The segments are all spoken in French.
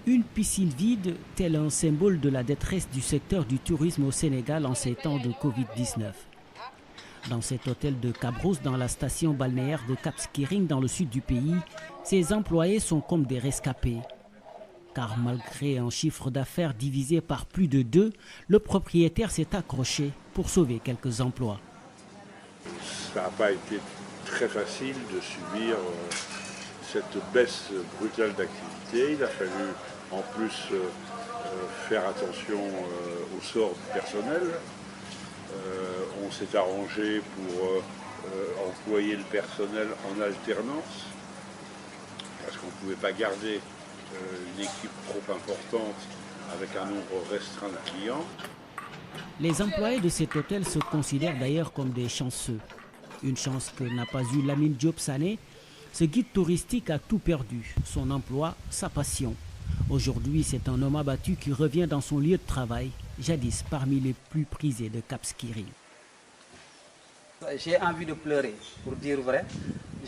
Une piscine vide, tel un symbole de la détresse du secteur du tourisme au Sénégal en ces temps de Covid-19. Dans cet hôtel de Cabrousse, dans la station balnéaire de Cap Skirring, dans le sud du pays, ses employés sont comme des rescapés. Car malgré un chiffre d'affaires divisé par plus de 2, le propriétaire s'est accroché pour sauver quelques emplois. Ça n'a pas été très facile de subir cette baisse brutale d'activité. Il a fallu en plus faire attention au sort du personnel. On s'est arrangé pour employer le personnel en alternance parce qu'on ne pouvait pas garder une équipe trop importante avec un nombre restreint de clients. Les employés de cet hôtel se considèrent d'ailleurs comme des chanceux. Une chance que n'a pas eu Lamine Diop Sané. Ce guide touristique a tout perdu, son emploi, sa passion. Aujourd'hui, c'est un homme abattu qui revient dans son lieu de travail, jadis parmi les plus prisés de Cap Skirring. J'ai envie de pleurer, pour dire vrai.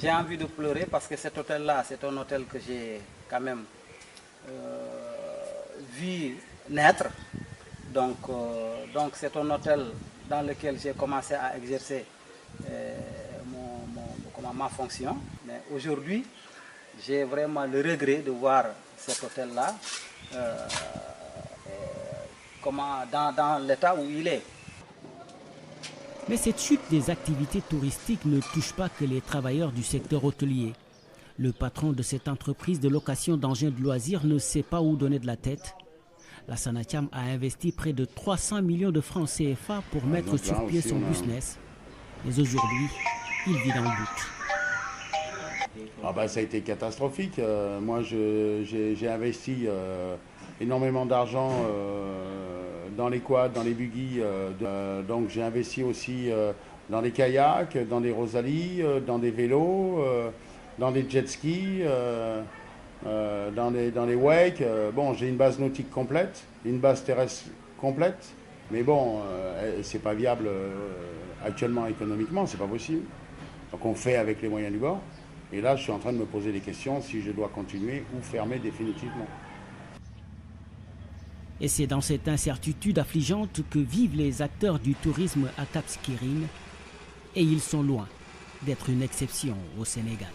J'ai envie de pleurer parce que cet hôtel-là, c'est un hôtel que j'ai quand même vu naître. Donc c'est un hôtel dans lequel j'ai commencé à exercer ma fonction. Mais aujourd'hui, j'ai vraiment le regret de voir cet hôtel-là dans l'état où il est. Mais cette chute des activités touristiques ne touche pas que les travailleurs du secteur hôtelier. Le patron de cette entreprise de location d'engins de loisirs ne sait pas où donner de la tête. La Sanatiam a investi près de 300 millions de francs CFA pour mettre sur pied son business. Mais aujourd'hui, il vit dans le doute. Ça a été catastrophique. Moi, j'ai investi énormément d'argent dans les quads, dans les buggy. Donc j'ai investi aussi dans des kayaks, dans des Rosalie, dans des vélos, dans des jet skis, dans les wakes. Bon, j'ai une base nautique complète, une base terrestre complète. Mais bon, c'est pas viable actuellement économiquement, c'est pas possible. Donc on fait avec les moyens du bord. Et là, je suis en train de me poser des questions si je dois continuer ou fermer définitivement. Et c'est dans cette incertitude affligeante que vivent les acteurs du tourisme à Cap Skirring. Et ils sont loin d'être une exception au Sénégal.